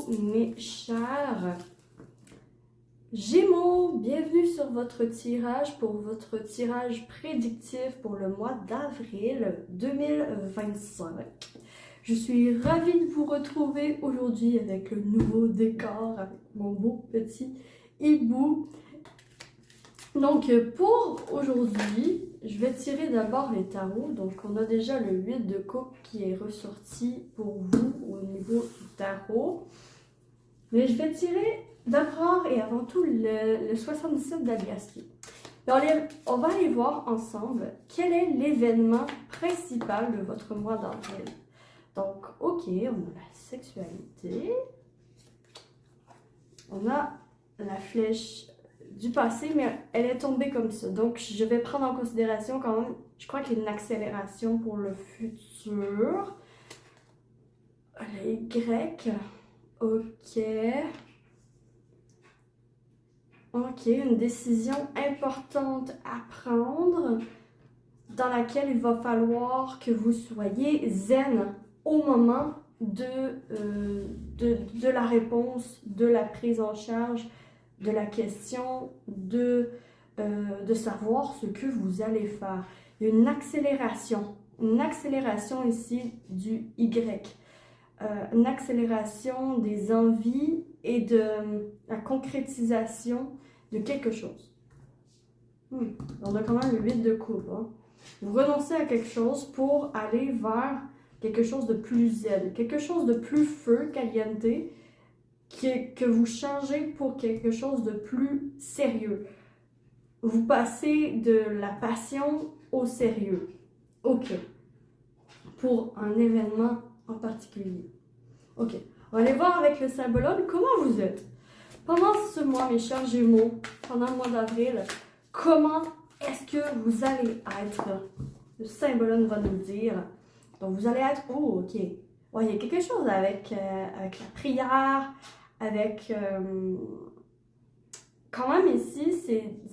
mes chers Gémeaux, bienvenue sur votre tirage pour votre tirage prédictif pour le mois d'avril 2025. Je suis ravie de vous retrouver aujourd'hui avec le nouveau décor, avec mon beau petit hibou. Donc pour aujourd'hui, je vais tirer d'abord les tarots. Donc on a déjà le 8 de coupe qui est ressorti pour vous au niveau du tarot. Mais je vais tirer d'abord et avant tout le 77 d'Algacier. On va aller voir ensemble quel est l'événement principal de votre mois d'avril. Donc, ok, on a la sexualité. On a la flèche du passé, mais elle est tombée comme ça. Donc, je vais prendre en considération quand même, je crois qu'il y a une accélération pour le futur. Les Y. Ok. Ok, une décision importante à prendre dans laquelle il va falloir que vous soyez zen au moment de la réponse, de la prise en charge, de la question, de savoir ce que vous allez faire. Il y a une accélération ici du Y. Une accélération des envies et de la concrétisation de quelque chose. On a quand même le 8 de coupe. Hein. Vous renoncez à quelque chose pour aller vers quelque chose de plus zen, quelque chose de plus feu, caliente, que vous changez pour quelque chose de plus sérieux. Vous passez de la passion au sérieux. Ok. Pour un événement en particulier. Ok, on va aller voir avec le symbologue comment vous êtes. Pendant ce mois, mes chers Gémeaux, pendant le mois d'avril, comment est-ce que vous allez être? Le symbologue va nous dire. Donc, vous allez être... Oh, ok. Ouais, il y a quelque chose avec la prière, avec... Quand même ici,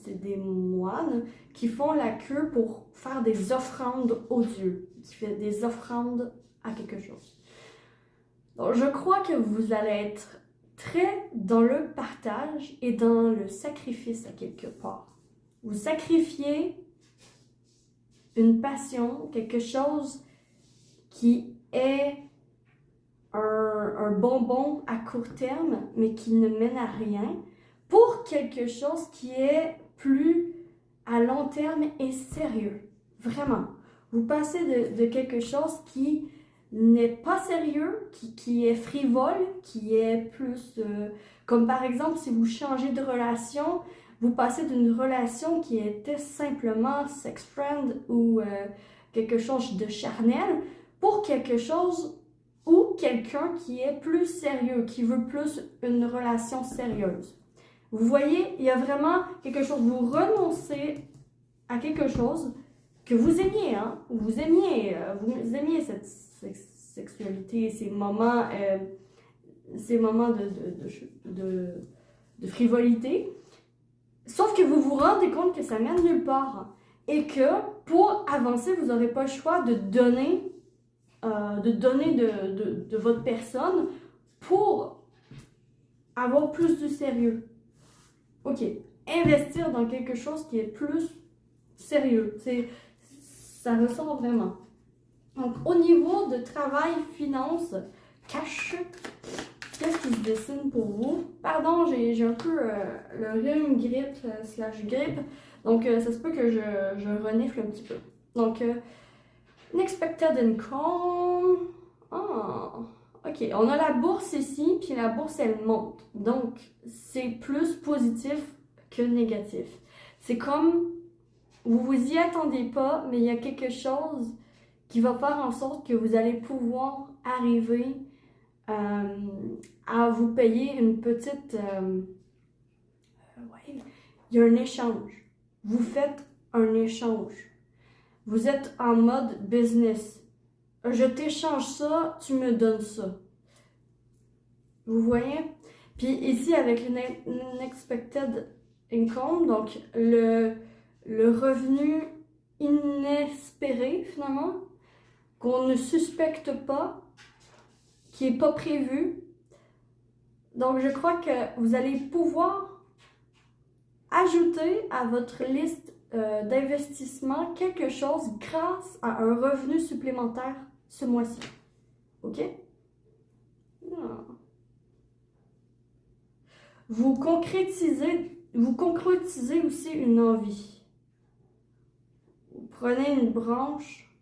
c'est des moines qui font la queue pour faire des offrandes aux dieux. Qui fait des offrandes à quelque chose. Donc, je crois que vous allez être très dans le partage et dans le sacrifice à quelque part. Vous sacrifiez une passion, quelque chose qui est un bonbon à court terme, mais qui ne mène à rien, pour quelque chose qui est plus à long terme et sérieux. Vraiment. Vous passez de quelque chose qui n'est pas sérieux, qui est frivole, qui est plus... comme par exemple, si vous changez de relation, vous passez d'une relation qui était simplement sex friend ou quelque chose de charnel pour quelque chose ou quelqu'un qui est plus sérieux, qui veut plus une relation sérieuse. Vous voyez, il y a vraiment quelque chose, vous renoncez à quelque chose que vous aimiez, hein? Vous aimiez cette sexualité, ces moments de frivolité. Sauf que vous vous rendez compte que ça mène nulle part. Et que pour avancer, vous n'aurez pas le choix de donner de votre personne pour avoir plus de sérieux. Ok, investir dans quelque chose qui est plus sérieux. Ça ressort vraiment. Donc, au niveau de travail, finance, cash, qu'est-ce qui se dessine pour vous? Pardon, j'ai un peu le rhume, grippe, /grippe. Donc, ça se peut que je renifle un petit peu. Donc, unexpected income. Ah, ok. On a la bourse ici, puis la bourse, elle monte. Donc, c'est plus positif que négatif. C'est comme... Vous vous y attendez pas, mais il y a quelque chose qui va faire en sorte que vous allez pouvoir arriver à vous payer une petite... ouais, il y a un échange. Vous faites un échange. Vous êtes en mode business. Je t'échange ça, tu me donnes ça. Vous voyez? Puis ici, avec l'unexpected income, donc le revenu inespéré, finalement, qu'on ne suspecte pas, qui n'est pas prévu, Donc, je crois que vous allez pouvoir ajouter à votre liste d'investissement quelque chose grâce à un revenu supplémentaire ce mois-ci. OK? Ah. Vous concrétisez aussi une envie. Vous prenez une branche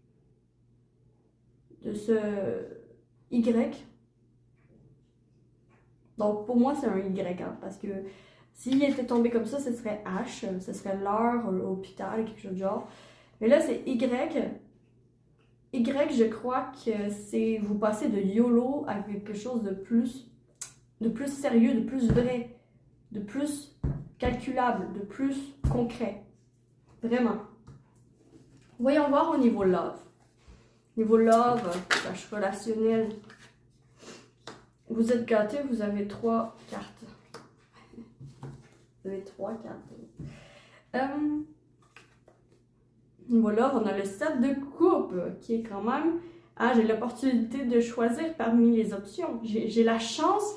de ce Y. Donc, pour moi, c'est un Y, hein, parce que s'il était tombé comme ça, ce serait H, ce serait l'heure, l'hôpital, quelque chose de genre. Mais là, c'est Y. Y, je crois que c'est vous passez de YOLO à quelque chose de plus sérieux, de plus vrai, de plus calculable, de plus concret. Vraiment. Voyons voir au niveau love. Niveau love, tâche relationnelle. Vous êtes gâtés, vous avez 3 cartes. Vous avez 3 cartes. Niveau love, on a le 7 de coupe, qui est quand même... Ah, j'ai l'opportunité de choisir parmi les options. J'ai la chance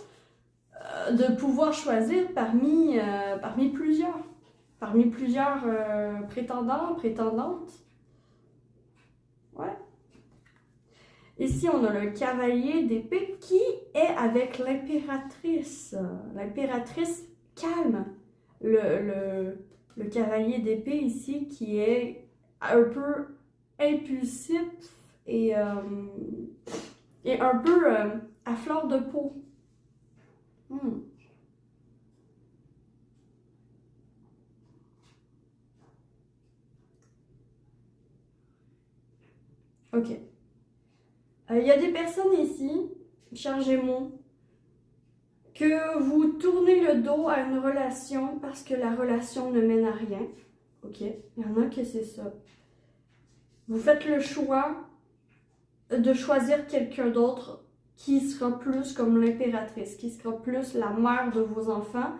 de pouvoir choisir parmi plusieurs. Parmi plusieurs prétendants, prétendantes. Ouais. Ici, on a le cavalier d'épée qui est avec l'impératrice. L'impératrice calme. Le cavalier d'épée ici qui est un peu impulsif et un peu à fleur de peau. Ok. Il y a des personnes ici, chers Gémeaux, que vous tournez le dos à une relation parce que la relation ne mène à rien. Ok, il y en a que c'est ça. Vous faites le choix de choisir quelqu'un d'autre qui sera plus comme l'impératrice, qui sera plus la mère de vos enfants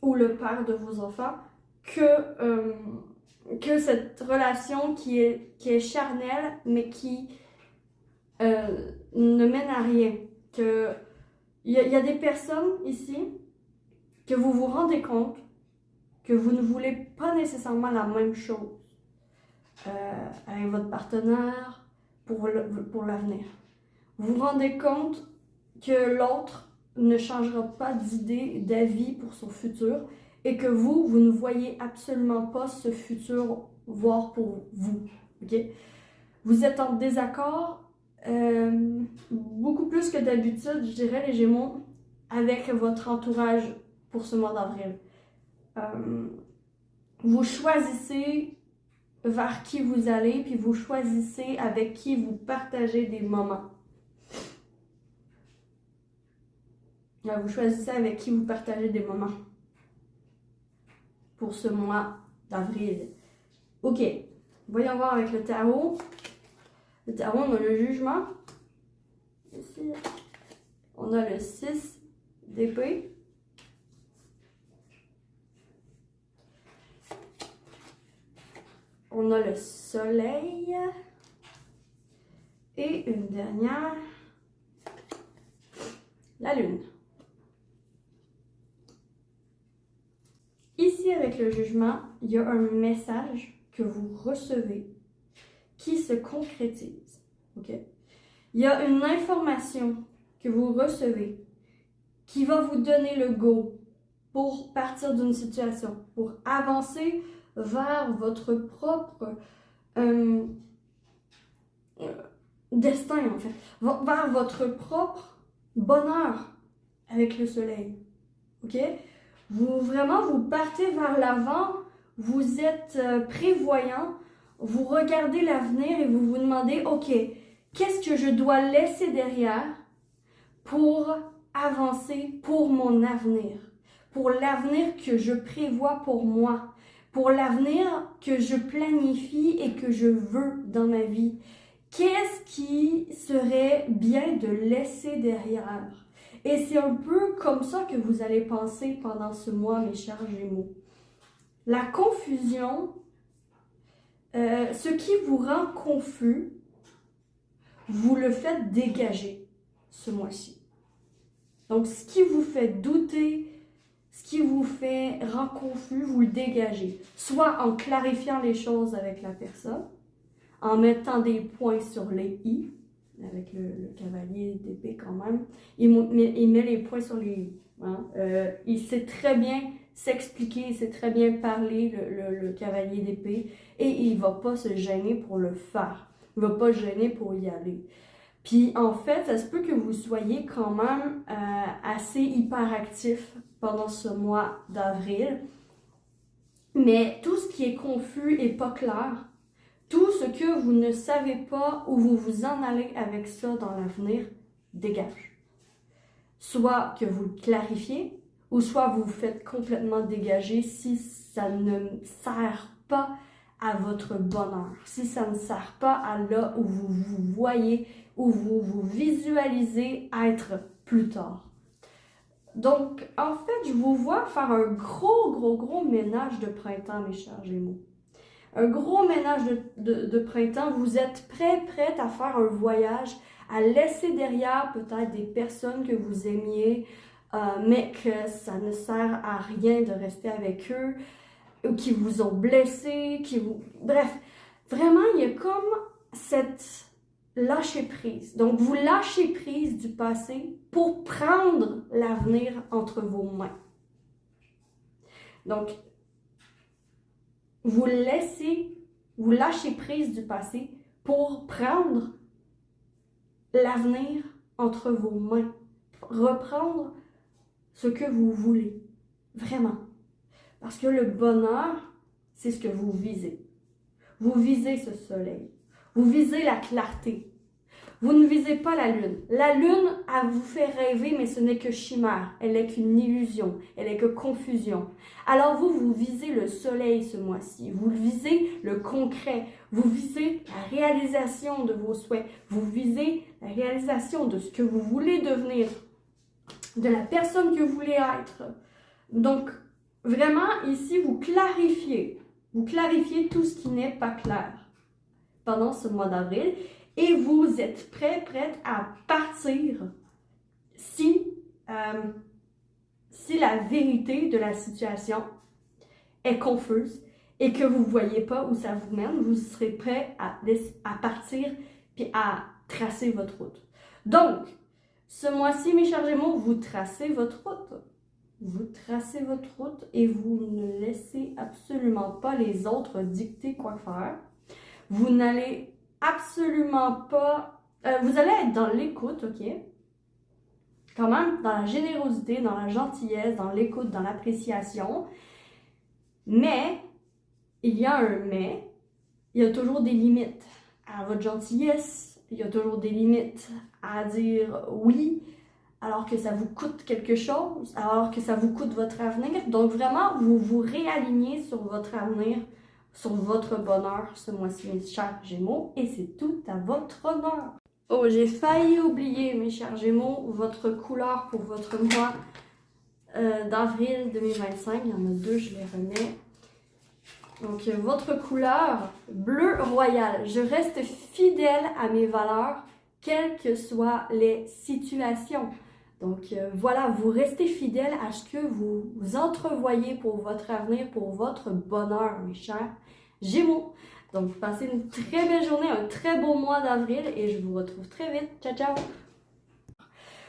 ou le père de vos enfants, que cette relation qui est charnelle, mais qui ne mène à rien. Il y a des personnes ici que vous vous rendez compte que vous ne voulez pas nécessairement la même chose avec votre partenaire pour l'avenir. Vous vous rendez compte que l'autre ne changera pas d'idée, d'avis pour son futur et que vous ne voyez absolument pas ce futur voir pour vous. Okay? Vous êtes en désaccord beaucoup plus que d'habitude, je dirais, les Gémeaux, avec votre entourage pour ce mois d'avril. Vous choisissez vers qui vous allez, puis vous choisissez avec qui vous partagez des moments. Vous choisissez avec qui vous partagez des moments pour ce mois d'avril. Ok, voyons voir avec le tarot. Le tarot, on a le jugement. Ici, on a le 6 d'épée. On a le soleil. Et une dernière, la lune. Ici, avec le jugement, il y a un message que vous recevez qui se concrétise. Okay? Il y a une information que vous recevez qui va vous donner le go pour partir d'une situation, pour avancer vers votre propre destin, en fait, vers votre propre bonheur avec le soleil. Ok? Vous partez vers l'avant, vous êtes prévoyant, vous regardez l'avenir et vous vous demandez, ok, qu'est-ce que je dois laisser derrière pour avancer pour mon avenir, pour l'avenir que je prévois pour moi, pour l'avenir que je planifie et que je veux dans ma vie. Qu'est-ce qui serait bien de laisser derrière? Et c'est un peu comme ça que vous allez penser pendant ce mois, mes chers Gémeaux. La confusion, ce qui vous rend confus, vous le faites dégager ce mois-ci. Donc, ce qui vous fait douter, ce qui vous fait rendre confus, vous le dégagez. Soit en clarifiant les choses avec la personne, en mettant des points sur les i, avec le cavalier d'épée quand même. Il met les points sur les i. Hein? Il sait très bien s'expliquer, il sait très bien parler, le cavalier d'épée, et il va pas se gêner pour le faire. Il va pas se gêner pour y aller. Puis en fait, ça se peut que vous soyez quand même assez hyperactif pendant ce mois d'avril, mais tout ce qui est confus et pas clair, tout ce que vous ne savez pas où vous vous en allez avec ça dans l'avenir, dégage. Soit que vous le clarifiez, ou soit vous vous faites complètement dégager si ça ne sert pas à votre bonheur, si ça ne sert pas à là où vous vous voyez, où vous vous visualisez être plus tard. Donc, en fait, je vous vois faire un gros ménage de printemps, mes chers Gémeaux. Un gros ménage de printemps. Vous êtes prête à faire un voyage, à laisser derrière peut-être des personnes que vous aimiez, mais que ça ne sert à rien de rester avec eux, ou qui vous ont blessé, Bref, vraiment, il y a comme cette lâcher prise. Donc, vous lâchez prise du passé pour prendre l'avenir entre vos mains. Donc, vous lâchez prise du passé pour prendre l'avenir entre vos mains. Reprendre ce que vous voulez. Vraiment. Parce que le bonheur, c'est ce que vous visez. Vous visez ce soleil. Vous visez la clarté. Vous ne visez pas la lune. La lune, elle vous fait rêver, mais ce n'est que chimère. Elle n'est qu'une illusion. Elle n'est que confusion. Alors vous visez le soleil ce mois-ci. Vous visez le concret. Vous visez la réalisation de vos souhaits. Vous visez la réalisation de ce que vous voulez devenir, de la personne que vous voulez être. Donc, vraiment, ici, vous clarifiez tout ce qui n'est pas clair pendant ce mois d'avril et vous êtes prête à partir si la vérité de la situation est confuse et que vous ne voyez pas où ça vous mène, vous serez prêt à partir puis à tracer votre route. Donc, ce mois-ci, mes chers Gémeaux, vous tracez votre route. Vous tracez votre route et vous ne laissez absolument pas les autres dicter quoi faire. Vous n'allez absolument pas... vous allez être dans l'écoute, ok? Quand même, dans la générosité, dans la gentillesse, dans l'écoute, dans l'appréciation. Mais, il y a un mais, il y a toujours des limites à votre gentillesse. Il y a toujours des limites à dire oui, alors que ça vous coûte quelque chose, alors que ça vous coûte votre avenir. Donc vraiment, vous vous réalignez sur votre avenir, sur votre bonheur ce mois-ci, mes chers Gémeaux, et c'est tout à votre honneur. Oh, j'ai failli oublier, mes chers Gémeaux, votre couleur pour votre mois d'avril 2025. Il y en a deux, je les remets. Donc, votre couleur, bleu royal. Je reste fidèle à mes valeurs, quelles que soient les situations. Donc, voilà, vous restez fidèle à ce que vous entrevoyez pour votre avenir, pour votre bonheur, mes chers Gémeaux. Donc, passez une très belle journée, un très beau mois d'avril et je vous retrouve très vite. Ciao, ciao!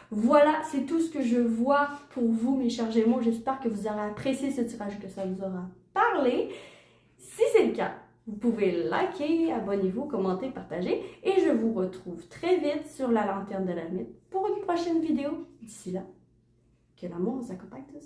Voilà, c'est tout ce que je vois pour vous, mes chers Gémeaux. J'espère que vous aurez apprécié ce tirage, que ça vous aura parlé. Si c'est le cas, vous pouvez liker, abonnez-vous, commenter, partager. Et je vous retrouve très vite sur la lanterne de l'ermite pour une prochaine vidéo. D'ici là, que l'amour vous accompagne tous.